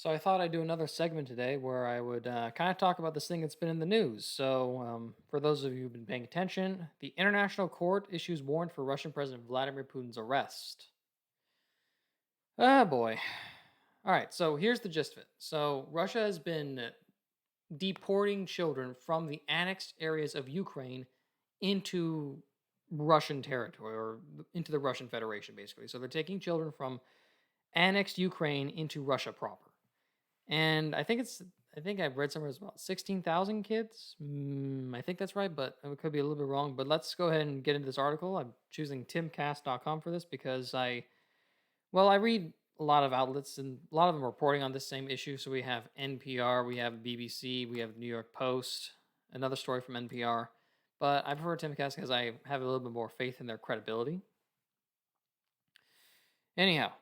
So I thought I'd do another segment today where I would kind of talk about this thing that's been in the news. So for those of you who've been paying attention, the International Court issues warrant for Russian President Vladimir Putin's arrest. Ah, boy. All right, so here's the gist of it. So Russia has been deporting children from the annexed areas of Ukraine into Russian territory or into the Russian Federation, basically. So they're taking children from annexed Ukraine into Russia proper. And I think I've read somewhere it's about 16,000 kids. I think that's right, but it could be a little bit wrong. But let's go ahead and get into this article. I'm choosing timcast.com for this because I read a lot of outlets and a lot of them are reporting on this same issue. So we have NPR, we have BBC, we have the New York Post, another story from NPR. But I prefer Timcast because I have a little bit more faith in their credibility. Anyhow,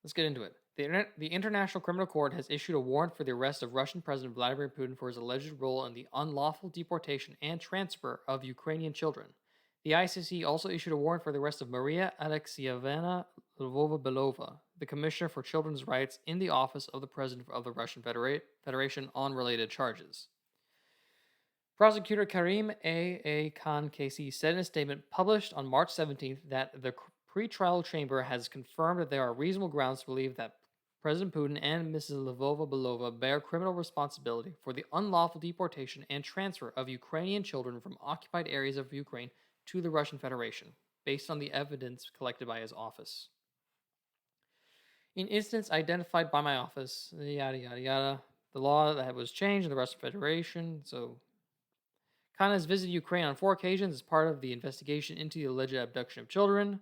let's get into it. The International Criminal Court has issued a warrant for the arrest of Russian President Vladimir Putin for his alleged role in the unlawful deportation and transfer of Ukrainian children. The ICC also issued a warrant for the arrest of Maria Alexeyevna Lvova-Belova, the Commissioner for Children's Rights in the office of the President of the Russian Federation on related charges. Prosecutor Karim A. Khan KC said in a statement published on March 17th that the pretrial chamber has confirmed that there are reasonable grounds to believe that President Putin and Mrs. Lvova-Belova bear criminal responsibility for the unlawful deportation and transfer of Ukrainian children from occupied areas of Ukraine to the Russian Federation, based on the evidence collected by his office. In instance identified by my office, yada yada yada, the law that was changed in the Russian Federation, so Khan has visited Ukraine on 4 occasions as part of the investigation into the alleged abduction of children.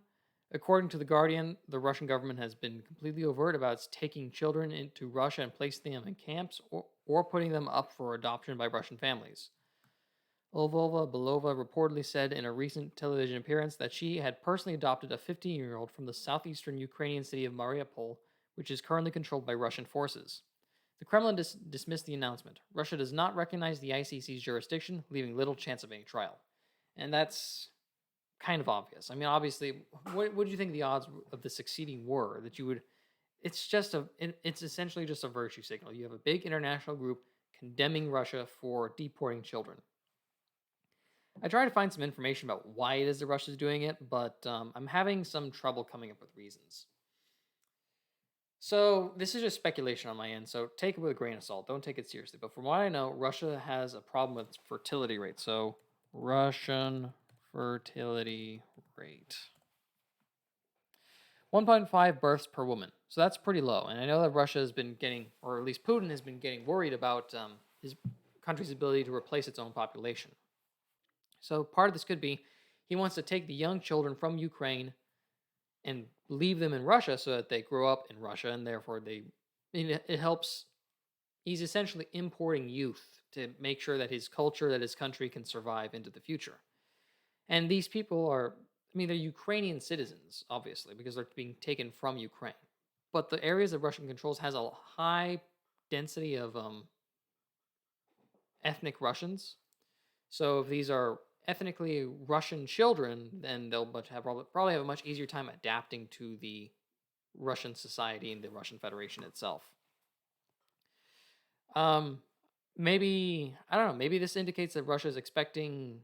According to The Guardian, the Russian government has been completely overt about its taking children into Russia and placing them in camps or putting them up for adoption by Russian families. Lvova-Belova reportedly said in a recent television appearance that she had personally adopted a 15-year-old from the southeastern Ukrainian city of Mariupol, which is currently controlled by Russian forces. The Kremlin dismissed the announcement. Russia does not recognize the ICC's jurisdiction, leaving little chance of any trial. And that's kind of obvious. I mean, obviously, what do you think the odds of the succeeding were? That you would, it's essentially just a virtue signal. You have a big international group condemning Russia for deporting children. I tried to find some information about why it is that Russia is doing it, but I'm having some trouble coming up with reasons. So this is just speculation on my end, so take it with a grain of salt. Don't take it seriously. But from what I know, Russia has a problem with fertility rate. So Russian fertility rate. 1.5 births per woman. So that's pretty low. And I know that Russia has been getting, or at least Putin has been getting worried about his country's ability to replace its own population. So part of this could be he wants to take the young children from Ukraine and leave them in Russia so that they grow up in Russia and therefore it helps. He's essentially importing youth to make sure that his culture, that his country can survive into the future. And these people are, I mean, they're Ukrainian citizens, obviously, because they're being taken from Ukraine. But the areas that Russian controls has a high density of ethnic Russians. So if these are ethnically Russian children, then they'll probably have a much easier time adapting to the Russian society and the Russian Federation itself. Maybe, I don't know, maybe this indicates that Russia is expecting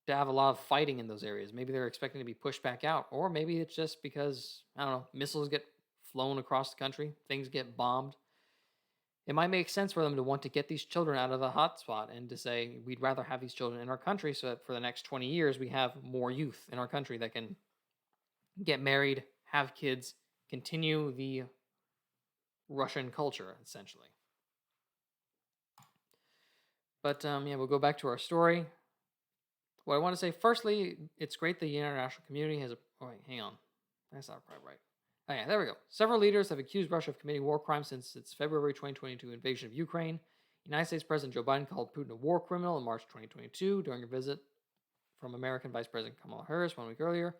to have a lot of fighting in those areas. Maybe they're expecting to be pushed back out, or maybe it's just because, I don't know, missiles get flown across the country, things get bombed. It might make sense for them to want to get these children out of the hotspot and to say, we'd rather have these children in our country so that for the next 20 years we have more youth in our country that can get married, have kids, continue the Russian culture, essentially. But yeah, we'll go back to our story. What I want to say, firstly, it's great the international community has oh wait, hang on. That's not quite right. Oh yeah, there we go. Several leaders have accused Russia of committing war crimes since its February 2022 invasion of Ukraine. United States President Joe Biden called Putin a war criminal in March 2022 during a visit from American Vice President Kamala Harris 1 week earlier.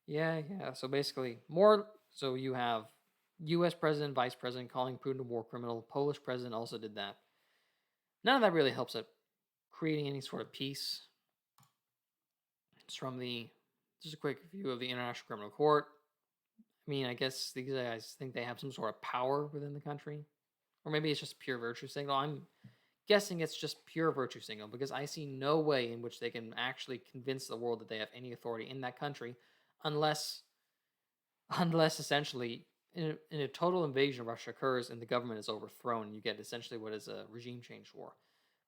Yeah. So basically, so you have U.S. President, Vice President calling Putin a war criminal. Polish President also did that. None of that really helps at creating any sort of peace. It's from just a quick view of the International Criminal Court. I mean, I guess these guys think they have some sort of power within the country. Or maybe it's just pure virtue signal. I'm guessing it's just pure virtue signal because I see no way in which they can actually convince the world that they have any authority in that country unless essentially in a total invasion of Russia occurs and the government is overthrown. You get essentially what is a regime change war.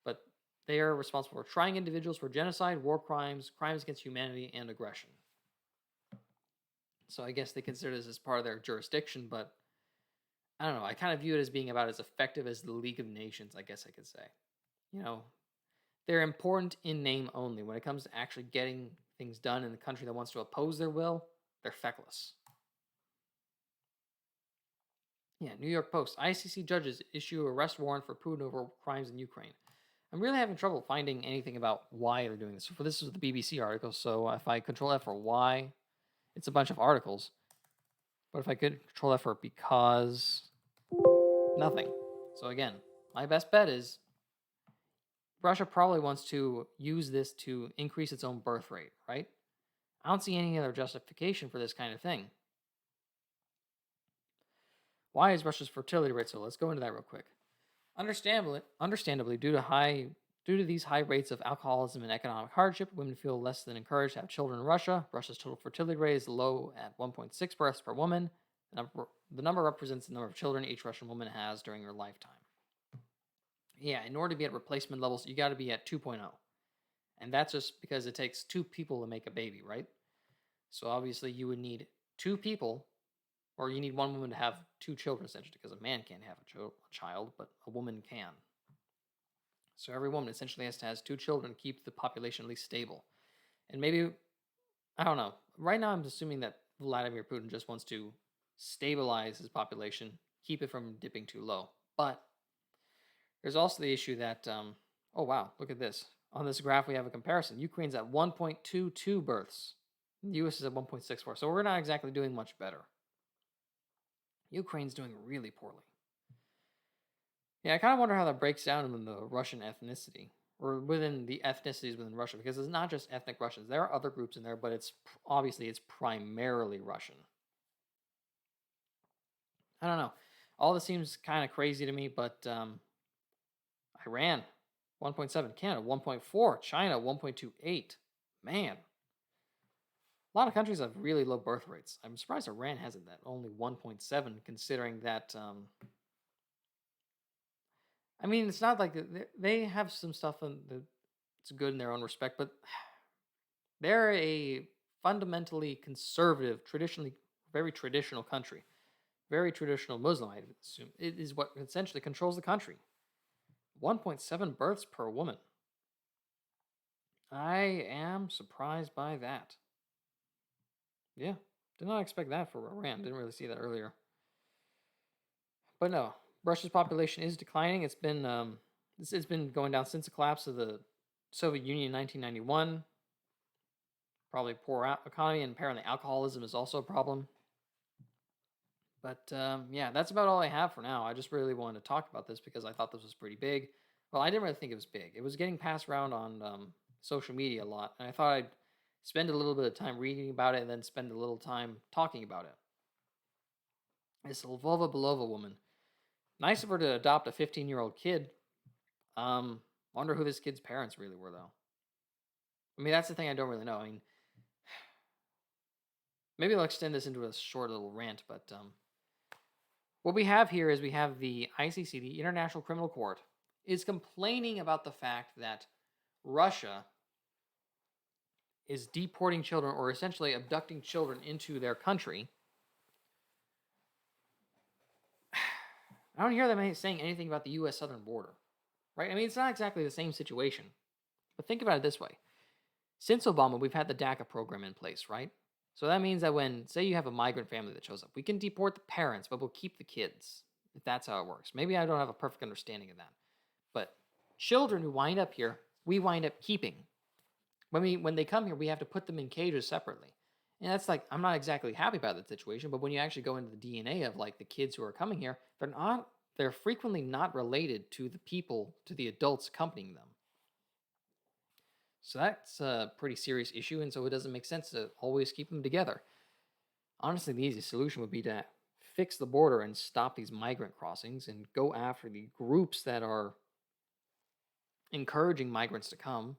But they are responsible for trying individuals for genocide, war crimes, crimes against humanity, and aggression. So I guess they consider this as part of their jurisdiction, but I don't know. I kind of view it as being about as effective as the League of Nations, I guess I could say. You know, they're important in name only. When it comes to actually getting things done in the country that wants to oppose their will, they're feckless. Yeah, New York Post. ICC judges issue arrest warrant for Putin over crimes in Ukraine. I'm really having trouble finding anything about why they're doing this. So this is the BBC article, so if I control F for why, it's a bunch of articles. But if I could control F for because, nothing. So again, my best bet is Russia probably wants to use this to increase its own birth rate, right? I don't see any other justification for this kind of thing. Why is Russia's fertility rate so low? Let's go into that real quick. Understandably, due to these high rates of alcoholism and economic hardship, women feel less than encouraged to have children in Russia. Russia's total fertility rate is low at 1.6 births per woman. The number represents the number of children each Russian woman has during her lifetime. Yeah, in order to be at replacement levels, you got to be at 2.0. And that's just because it takes 2 people to make a baby, right? So obviously you would need 2 people, or you need 1 woman to have 2 children, essentially, because a man can't have a child, but a woman can. So every woman essentially has to have 2 children to keep the population at least stable. And maybe, I don't know. Right now I'm assuming that Vladimir Putin just wants to stabilize his population, keep it from dipping too low. But there's also the issue that, oh wow, look at this. On this graph we have a comparison. Ukraine's at 1.22 births. The US is at 1.64. So we're not exactly doing much better. Ukraine's doing really poorly. Yeah, I kind of wonder how that breaks down in the Russian ethnicity, or within the ethnicities within Russia, because it's not just ethnic Russians. There are other groups in there, but it's primarily Russian. I don't know. All this seems kind of crazy to me, but Iran, 1.7, Canada, 1.4, China, 1.28. Man, a lot of countries have really low birth rates. I'm surprised Iran hasn't that, only 1.7, considering that. I mean, it's not like they have some stuff that's good in their own respect, but they're a fundamentally conservative, traditionally very traditional country, very traditional Muslim, I assume. It is what essentially controls the country. 1.7 births per woman. I am surprised by that. Yeah, did not expect that for Iran. Didn't really see that earlier. But no, Russia's population is declining. It's been going down since the collapse of the Soviet Union in 1991. Probably poor economy, and apparently alcoholism is also a problem. But yeah, that's about all I have for now. I just really wanted to talk about this because I thought this was pretty big. Well, I didn't really think it was big. It was getting passed around on social media a lot, and I thought I'd spend a little bit of time reading about it and then spend a little time talking about it. This Lvova Belova woman. Nice of her to adopt a 15-year-old kid. Wonder who this kid's parents really were, though. I mean, that's the thing I don't really know. I mean, maybe I'll extend this into a short little rant, but what we have here is we have the ICC, the International Criminal Court, is complaining about the fact that Russia is deporting children, or essentially abducting children into their country. I don't hear them saying anything about the U.S. southern border, right? I mean, it's not exactly the same situation. But think about it this way. Since Obama, we've had the DACA program in place, right? So that means that when, say you have a migrant family that shows up, we can deport the parents, but we'll keep the kids, if that's how it works. Maybe I don't have a perfect understanding of that. But children who wind up here, we wind up keeping. When they come here, we have to put them in cages separately. And that's like, I'm not exactly happy about that situation, but when you actually go into the DNA of like the kids who are coming here, they're frequently not related to the adults accompanying them. So that's a pretty serious issue, and so it doesn't make sense to always keep them together. Honestly, the easiest solution would be to fix the border and stop these migrant crossings and go after the groups that are encouraging migrants to come.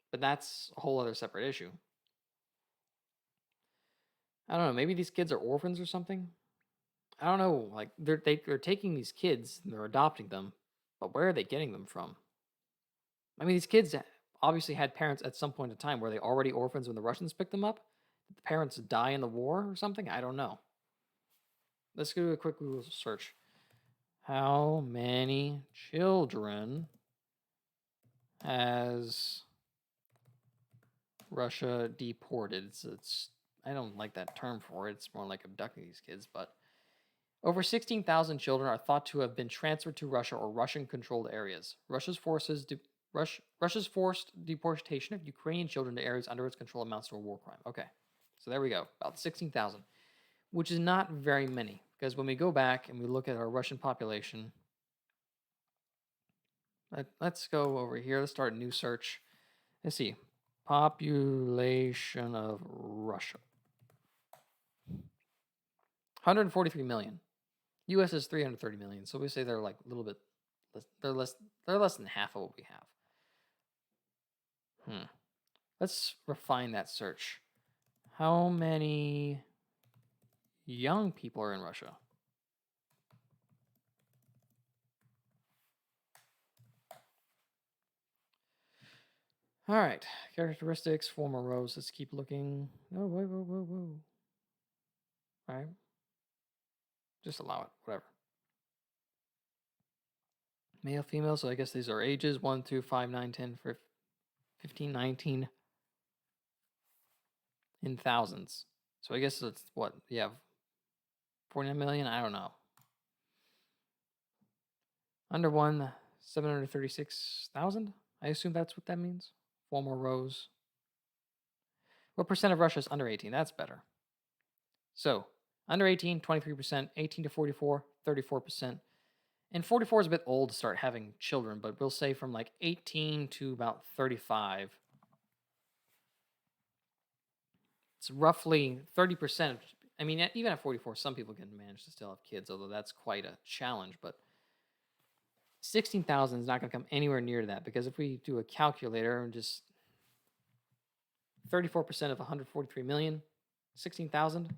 But that's a whole other separate issue. I don't know. Maybe these kids are orphans or something. I don't know. Like they're taking these kids and they're adopting them, but where are they getting them from? I mean, these kids obviously had parents at some point in time. Were they already orphans when the Russians picked them up? Did the parents die in the war or something? I don't know. Let's do a quick Google search. How many children has Russia deported? It's I don't like that term for it. It's more like abducting these kids, but over 16,000 children are thought to have been transferred to Russia or Russian-controlled areas. Russia's forced deportation of Ukrainian children to areas under its control amounts to a war crime. Okay, so there we go, about 16,000, which is not very many, because when we go back and we look at our Russian population, let's go over here. Let's start a new search. Let's see, population of Russia. 143 million. U.S. is 330 million, so we say they're like a little bit less. They're less than half of what we have. Let's refine that search. How many young people are in Russia? All right, characteristics, former rows. Let's keep looking. Oh, whoa. All right, just allow it. Whatever. Male, female. So I guess these are ages 1 through 5, 9, 10, 15, 19. In thousands. So I guess it's what? Yeah, 49 million? I don't know. Under 1, 736,000? I assume that's what that means. 4 more rows. What percent of Russia is under 18? That's better. So, under 18, 23%. 18 to 44, 34%. And 44 is a bit old to start having children, but we'll say from like 18 to about 35. It's roughly 30%. I mean, even at 44, some people can manage to still have kids, although that's quite a challenge. But 16,000 is not going to come anywhere near that, because if we do a calculator and just 34% of 143 million, 16,000,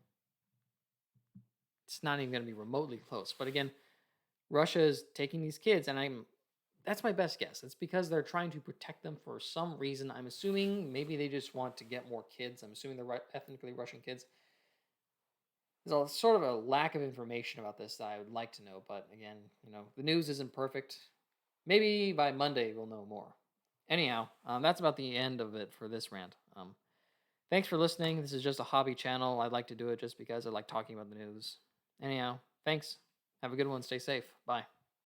it's not even going to be remotely close. But again, Russia is taking these kids, and that's my best guess. It's because they're trying to protect them for some reason. I'm assuming maybe they just want to get more kids. I'm assuming they're ethnically Russian kids. There's a sort of a lack of information about this that I would like to know, but again, the news isn't perfect. Maybe by Monday we'll know more. Anyhow, that's about the end of it for this rant. Thanks for listening. This is just a hobby channel. I'd like to do it just because I like talking about the news. Anyhow, thanks. Have a good one. Stay safe. Bye.